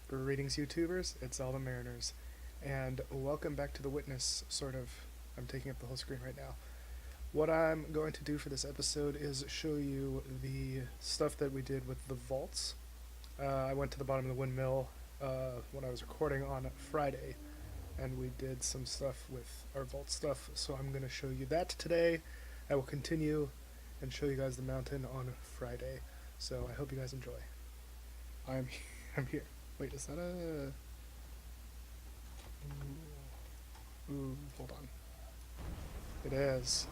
Greetings, YouTubers. It's all the Mariners, and welcome back to the Witness. Sort of, I'm taking up the whole screen right now. What I'm going to do for this episode is show you the stuff that we did with the vaults. I went to the bottom of the windmill when I was recording on Friday, and we did some stuff with our vault stuff. So I'm going to show you that today. I will continue and show you guys the mountain on Friday. So I hope you guys enjoy. I'm I'm here. Wait, is that a... Ooh, hold on. It is.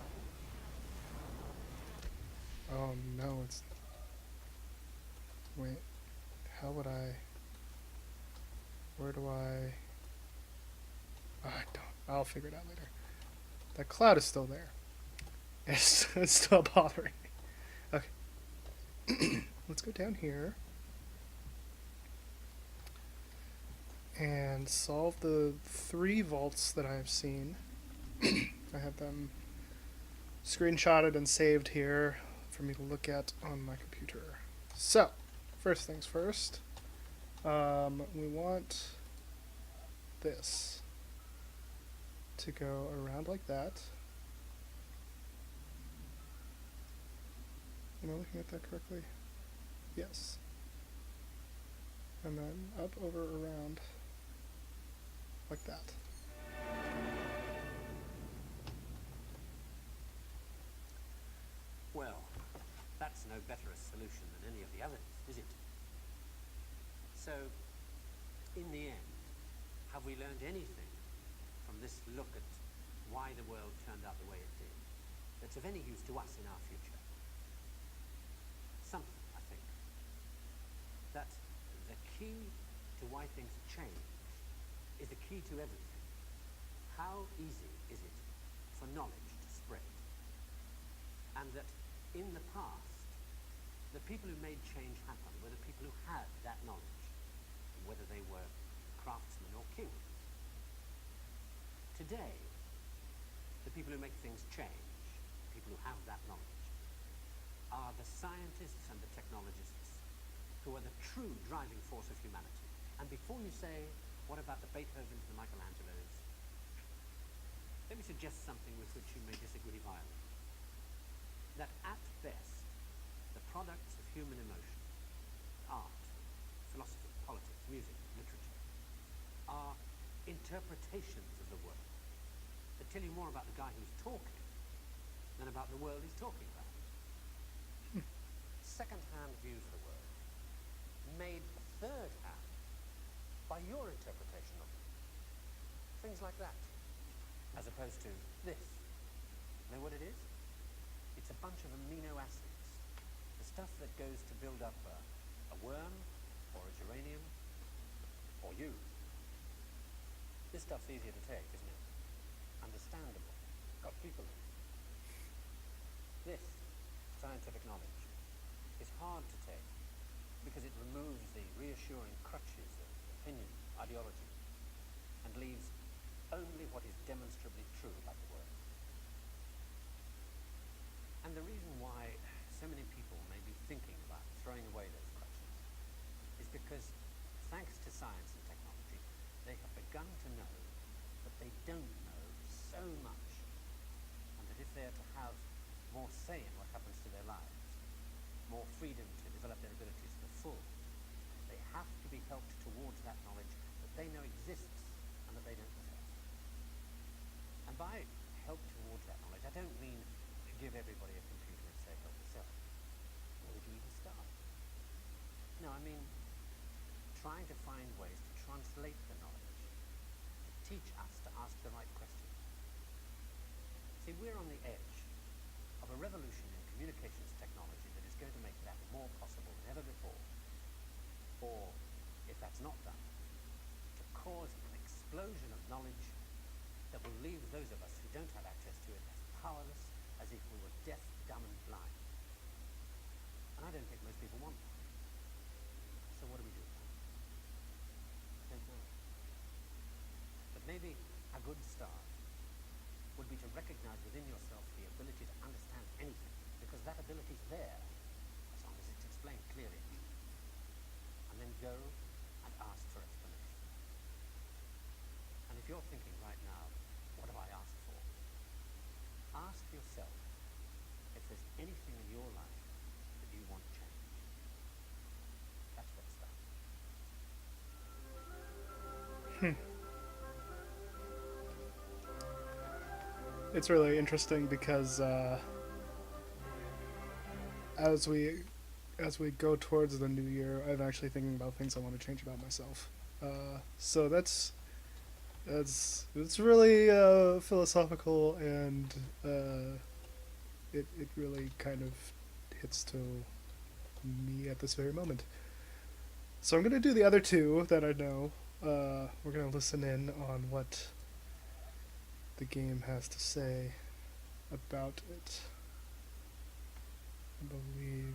Oh no, it's... Wait, how would I... Where do I... I don't... I'll figure it out later. That cloud is still there. It's still bothering me. Okay. Let's go down here. And solve the 3 vaults that I have seen. I have them screenshotted and saved here for me to look at on my computer. So, first things first, we want this to go around like that. Am I looking at that correctly? Yes. And then up, over, around. Like that. Well, that's no better a solution than any of the others, is it? So, in the end, have we learned anything from this look at why the world turned out the way it did that's of any use to us in our future? Something, I think. That the key to why things change is the key to everything. How easy is it for knowledge to spread? And that in the past, the people who made change happen were the people who had that knowledge, whether they were craftsmen or kings. Today, the people who make things change, people who have that knowledge, are the scientists and the technologists who are the true driving force of humanity. And before you say, what about the Beethovens, the Michelangelos? Let me suggest something with which you may disagree violently. That at best, the products of human emotion, art, philosophy, politics, music, literature, are interpretations of the world that tell you more about the guy who's talking than about the world he's talking about. Second-hand views of the world made third-hand by your interpretation of them. Things like that. As opposed to this. Know what it is? It's a bunch of amino acids. The stuff that goes to build up a worm, or a geranium, or you. This stuff's easier to take, isn't it? Understandable. Got people in it. This scientific knowledge is hard to take because it removes the reassuring crutches of opinion, ideology, and leaves only what is demonstrably true about the world. And the reason why so many people may be thinking about throwing away those crutches is because, thanks to science and technology, they have begun to know that they don't know so much, and that if they are to have more say in what happens to their lives, more freedom to develop their abilities to the full, they have to be helped towards that knowledge that they know exists and that they don't possess. And by help towards that knowledge, I don't mean give everybody a computer and say help yourself. Where would you even start? No, I mean trying to find ways to translate the knowledge, to teach us to ask the right questions. See, we're on the edge of a revolution in communications technology that is going to make that more possible than ever before. Or, if that's not done, to cause an explosion of knowledge that will leave those of us who don't have access to it as powerless as if we were deaf, dumb, and blind. And I don't think most people want that. So what do we do about it? I don't know. But maybe a good start would be to recognize within yourself the ability to understand anything, because that ability is there, as long as it's explained clearly. And then go and ask for it. yourself if there's anything in your life that you want changed. That's what's that. It's really interesting because as we as we go towards the new year, I'm actually thinking about things I want to change about myself. So it's really philosophical, and it really kind of hits to me at this very moment. So I'm gonna do the other two that I know. We're gonna listen in on what the game has to say about it. I believe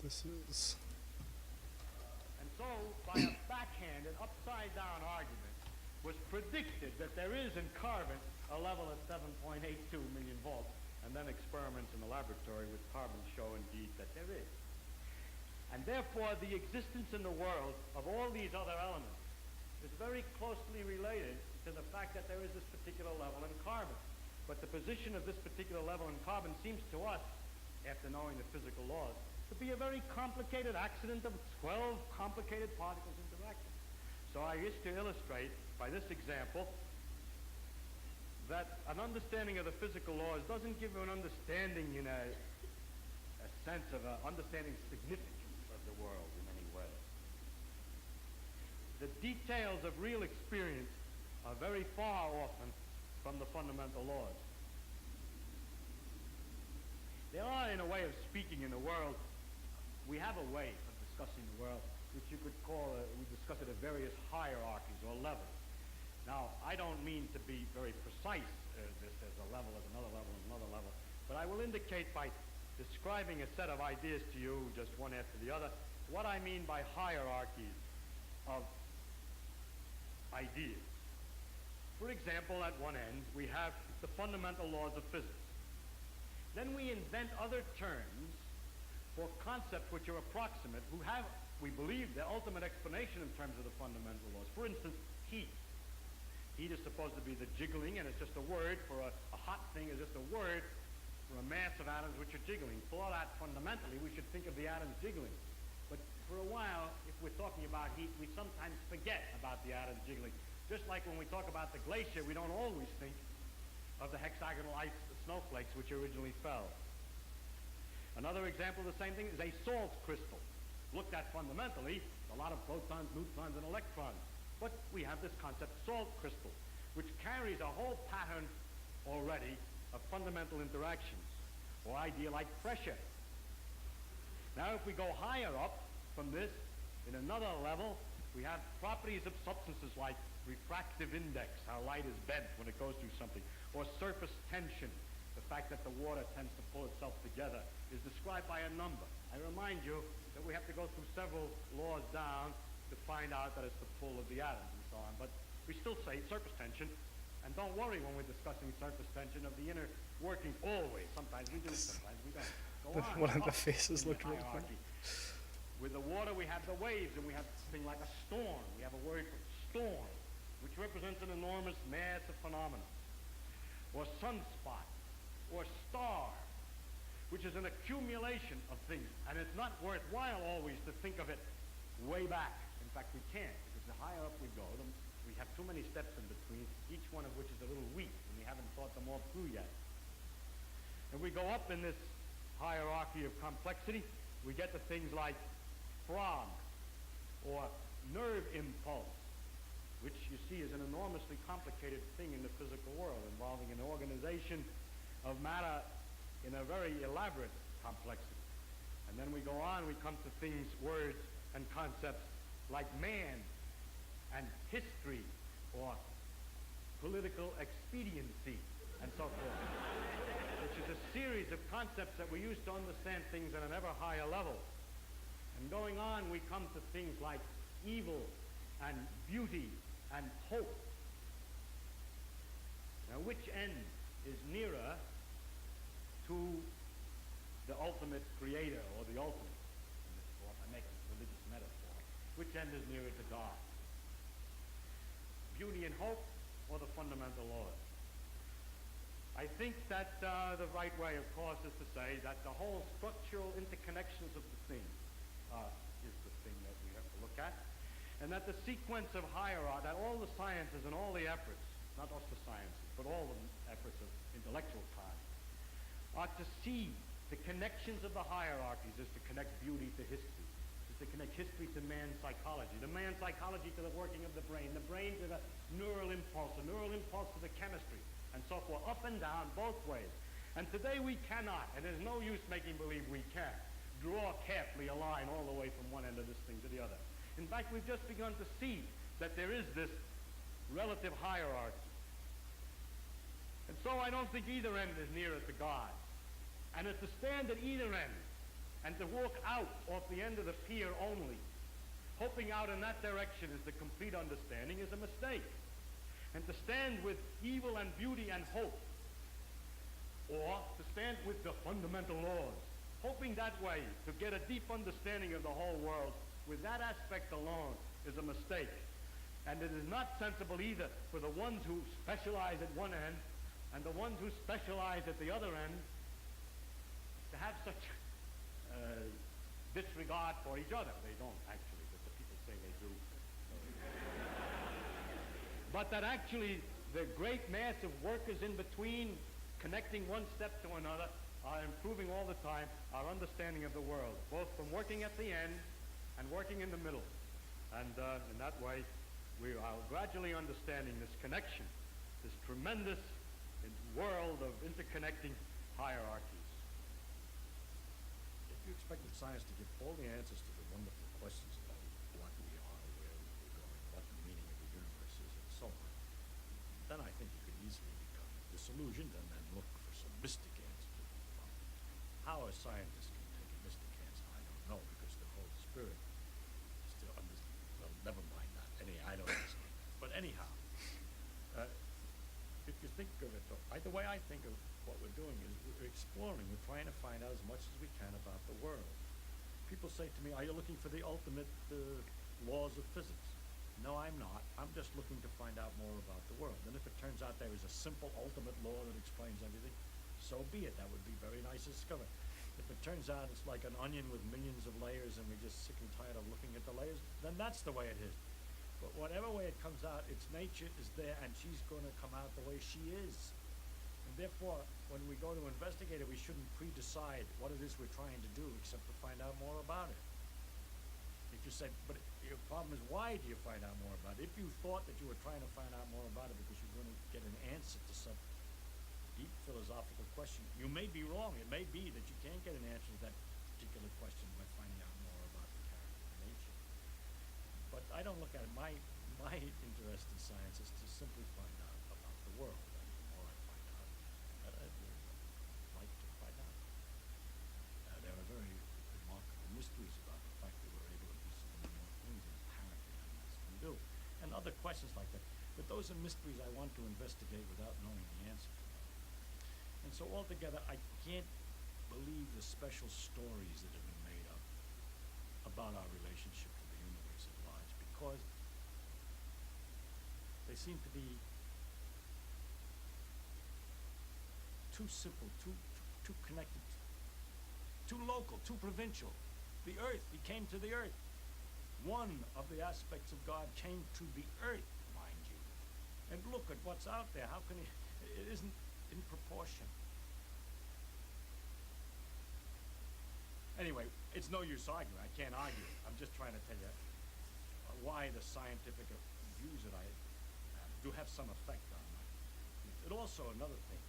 this is. And so, by a backhanded, upside-down argument, was predicted that there is in carbon a level of 7.82 million volts, and then experiments in the laboratory with carbon show indeed that there is. And therefore, the existence in the world of all these other elements is very closely related to the fact that there is this particular level in carbon. But the position of this particular level in carbon seems to us, after knowing the physical laws, to be a very complicated accident of 12 complicated particles interacting. So I wish to illustrate by this example that an understanding of the physical laws doesn't give you an understanding in a sense of understanding significance of the world in any way. The details of real experience are very far often from the fundamental laws. There are, in a way of speaking in the world, we have a way of discussing the world which you could call, we discuss it at various hierarchies or levels. Now, I don't mean to be very precise, this as a level, as another level, as another level, but I will indicate by describing a set of ideas to you, just one after the other, what I mean by hierarchies of ideas. For example, at one end, we have the fundamental laws of physics. Then we invent other terms for concepts which are approximate, who have, we believe, the ultimate explanation in terms of the fundamental laws. For instance, heat. Heat is supposed to be the jiggling, and it's just a word for a hot thing is just a word for a mass of atoms which are jiggling. For that, fundamentally, we should think of the atoms jiggling. But for a while, if we're talking about heat, we sometimes forget about the atoms jiggling. Just like when we talk about the glacier, we don't always think of the hexagonal ice, the snowflakes which originally fell. Another example of the same thing is a salt crystal. Looked at fundamentally, a lot of protons, neutrons, and electrons. But we have this concept, salt crystal, which carries a whole pattern already of fundamental interactions, or idea like pressure. Now, if we go higher up from this, in another level, we have properties of substances like refractive index, how light is bent when it goes through something, or surface tension, the fact that the water tends to pull itself together, is described by a number. I remind you that we have to go through several laws down to find out that it's the pull of the atoms and so on. But we still say surface tension, and don't worry when we're discussing surface tension of the inner workings always. Sometimes we do, sometimes we don't. Go on. One of the faces looked really funny. With the water, we have the waves, and we have something like a storm. We have a word for storm, which represents an enormous mass of phenomena, or sunspot, or star, which is an accumulation of things. And it's not worthwhile always to think of it way back. In fact, we can't, because the higher up we go, we have too many steps in between, each one of which is a little weak, and we haven't thought them all through yet. And we go up in this hierarchy of complexity, we get to things like frog, or nerve impulse, which you see is an enormously complicated thing in the physical world, involving an organization of matter in a very elaborate complexity. And then we go on, we come to things, words, and concepts like man, and history, or political expediency, and so forth, which is a series of concepts that we use to understand things at an ever higher level. And going on, we come to things like evil, and beauty, and hope. Now, which end is nearer to the ultimate creator, or the ultimate, in this form? I make a religious metaphor. Which end is nearer to God? Beauty and hope, or the fundamental laws? I think that the right way, of course, is to say that the whole structural interconnections of the thing is the thing that we have to look at, and that the sequence of hierarchy, that all the sciences and all the efforts, not just the sciences, but all the efforts of intellectual kind, are to see the connections of the hierarchies is to connect beauty to history, is to connect history to man's psychology, the man's psychology to the working of the brain to the neural impulse to the chemistry, and so forth, up and down, both ways. And today we cannot, and there's no use making believe we can, draw carefully a line all the way from one end of this thing to the other. In fact, we've just begun to see that there is this relative hierarchy. And so I don't think either end is nearer to God. And to stand at either end and to walk out off the end of the pier only, hoping out in that direction is the complete understanding, is a mistake. And to stand with evil and beauty and hope, or to stand with the fundamental laws, hoping that way to get a deep understanding of the whole world with that aspect alone, is a mistake. And it is not sensible either for the ones who specialize at one end and the ones who specialize at the other end to have such disregard for each other. They don't actually, but the people say they do. But that actually the great mass of workers in between, connecting one step to another, are improving all the time our understanding of the world, both from working at the end and working in the middle. And in that way, we are gradually understanding this connection, this tremendous world of interconnecting hierarchies. If you expected science to give all the answers to the wonderful questions about what we are, where we're going, what the meaning of the universe is, and so on, then I think you could easily become disillusioned and then look for some mystic answer to the problem. How a scientist can take a mystic answer, I don't know, because the Holy Spirit still well, never mind that. I don't understand. But anyhow, if you think of it, the way I think of what we're doing is we're exploring, we're trying to find out as much as we can about the world. People say to me, are you looking for the ultimate laws of physics? No, I'm not. I'm just looking to find out more about the world. And if it turns out there is a simple ultimate law that explains everything, so be it. That would be very nice to discover. If it turns out it's like an onion with millions of layers and we're just sick and tired of looking at the layers, then that's the way it is. But whatever way it comes out, its nature is there and she's going to come out the way she is. And therefore, when we go to investigate it, we shouldn't pre-decide what it is we're trying to do except to find out more about it. If you say, but your problem is, why do you find out more about it? If you thought that you were trying to find out more about it because you're going to get an answer to some deep philosophical question, you may be wrong. It may be that you can't get an answer to that particular question by finding out more about the character and nature. But I don't look at it. My interest in science is to simply find out about the world. And the more I find out, I like to find out. There are very remarkable mysteries about the fact that we're able to do so many more things than apparently animals can do. And other questions like that. But those are mysteries I want to investigate without knowing the answer to them. And so altogether, I can't believe the special stories that have been made up about our relationship to the universe at large, because they seem to be too simple, too connected, too local, too provincial. The earth, he came to the earth. One of the aspects of God came to the earth, mind you. And look at what's out there. How can he, it isn't in proportion. Anyway, it's no use arguing. I can't argue. I'm just trying to tell you why the scientific views that I do have some effect on my. It also, another thing,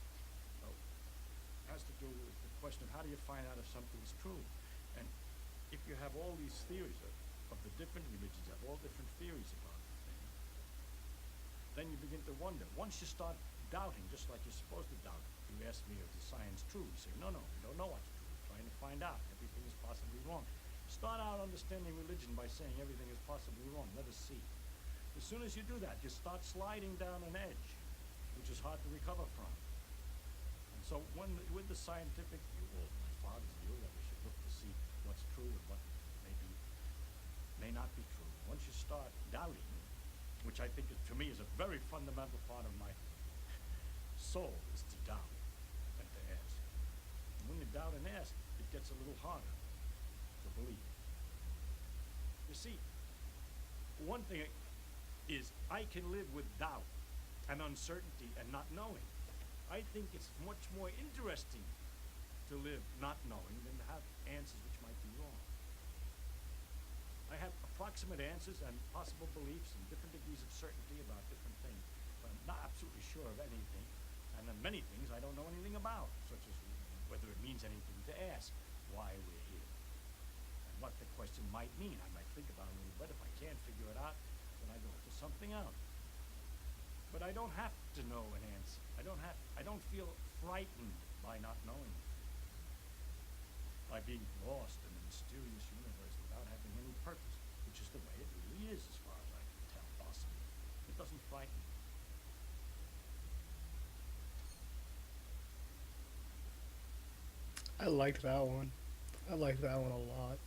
has to do with the question of how do you find out if something's true? And if you have all these theories of the different religions, have all different theories about the thing, then you begin to wonder. Once you start doubting, just like you're supposed to doubt, you ask me, is the science true? You say, no, we don't know what's true. We're trying to find out. Everything is possibly wrong. Start out understanding religion by saying everything is possibly wrong. Let us see. As soon as you do that, you start sliding down an edge, which is hard to recover from. And so with the scientific view, or my father's view, that we should look to see what's true and what may not be true. Once you start doubting, which I think to me is a very fundamental part of my soul is to doubt and to ask. And when you doubt and ask, it gets a little harder to believe. You see, one thing is I can live with doubt and uncertainty and not knowing. I think it's much more interesting to live not knowing than to have answers which might be wrong. I have approximate answers and possible beliefs and different degrees of certainty about different things, but I'm not absolutely sure of anything, and then many things I don't know anything about, such as whether it means anything to ask why we're here, and what the question might mean. I might think about it a little bit. If I can't figure it out, then I go to something else. But I don't have to know an answer. I don't feel frightened by not knowing, by being lost in a mysterious universe without having any purpose, which is the way it really is as far as I can tell, possibly. It doesn't frighten me. I liked that one. I liked that one a lot.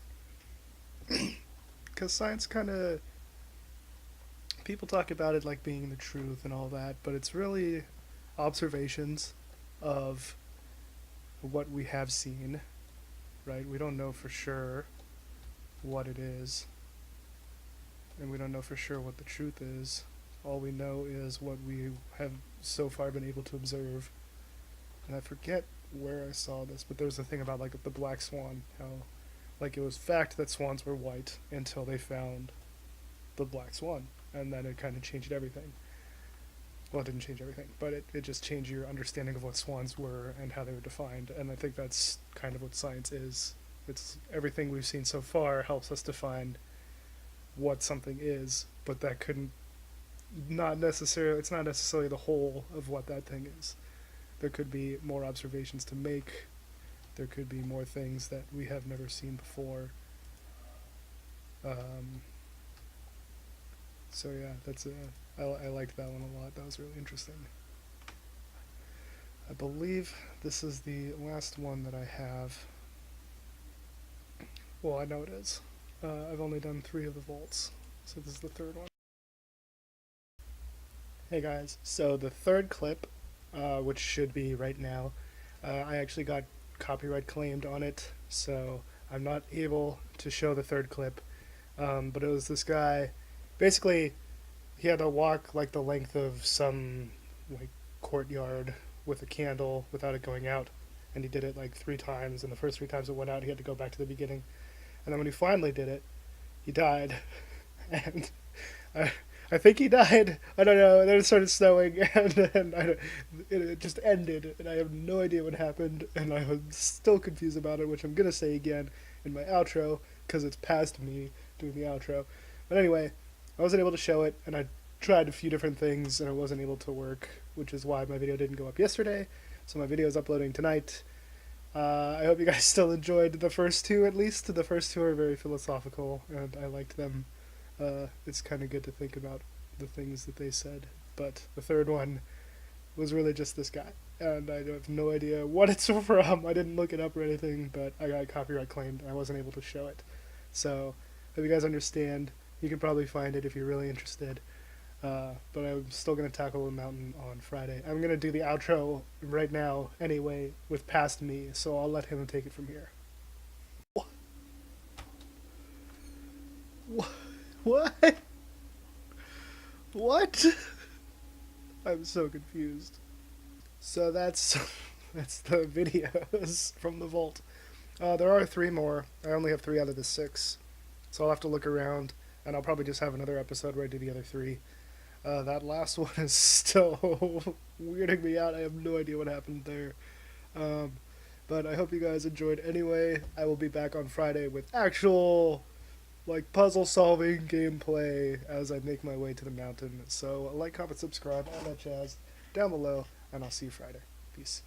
Because science kind of. People talk about it like being the truth and all that, but it's really observations of what we have seen, right? We don't know for sure what it is, and we don't know for sure what the truth is. All we know is what we have so far been able to observe. And I forget where I saw this, but there was a thing about like the black swan, how like it was fact that swans were white until they found the black swan, and then it kind of changed everything. Well, it didn't change everything, but it just changed your understanding of what swans were and how they were defined, and I think that's kind of what science is. It's everything we've seen so far helps us define what something is, but that couldn't not necessarily it's not necessarily the whole of what that thing is. There could be more observations to make. There could be more things that we have never seen before. So yeah, I liked that one a lot. That was really interesting. I believe this is the last one that I have. Well, I know it is. I've only done 3 of the vaults, so this is the 3rd one. Hey guys, so the 3rd clip, which should be right now, I actually got copyright claimed on it, so I'm not able to show the 3rd clip. But it was this guy. Basically, he had to walk like the length of some like courtyard with a candle without it going out, and he did it like 3 times. And the first 3 times it went out, he had to go back to the beginning. And then when he finally did it, he died. And I think he died. I don't know. And then it started snowing, and then it just ended, and I have no idea what happened, and I'm still confused about it, which I'm gonna say again in my outro because it's past me doing the outro. But anyway, I wasn't able to show it, and I tried a few different things, and it wasn't able to work, which is why my video didn't go up yesterday. So my video is uploading tonight. I hope you guys still enjoyed the first 2, at least. The first 2 are very philosophical, and I liked them. It's kind of good to think about the things that they said. But the 3rd one was really just this guy, and I have no idea what it's from. I didn't look it up or anything, but I got copyright claimed, and I wasn't able to show it. So, hope you guys understand. You can probably find it if you're really interested. But I'm still going to tackle the mountain on Friday. I'm going to do the outro right now anyway with Past Me, so I'll let him take it from here. What? What? I'm so confused. So that's the videos from the vault. There are 3 more. I only have 3 out of the 6. So I'll have to look around, and I'll probably just have another episode where I do the other 3. That last one is still weirding me out. I have no idea what happened there. But I hope you guys enjoyed anyway. I will be back on Friday with actual like puzzle solving gameplay as I make my way to the mountain. So like, comment, subscribe, all that jazz down below, and I'll see you Friday. Peace.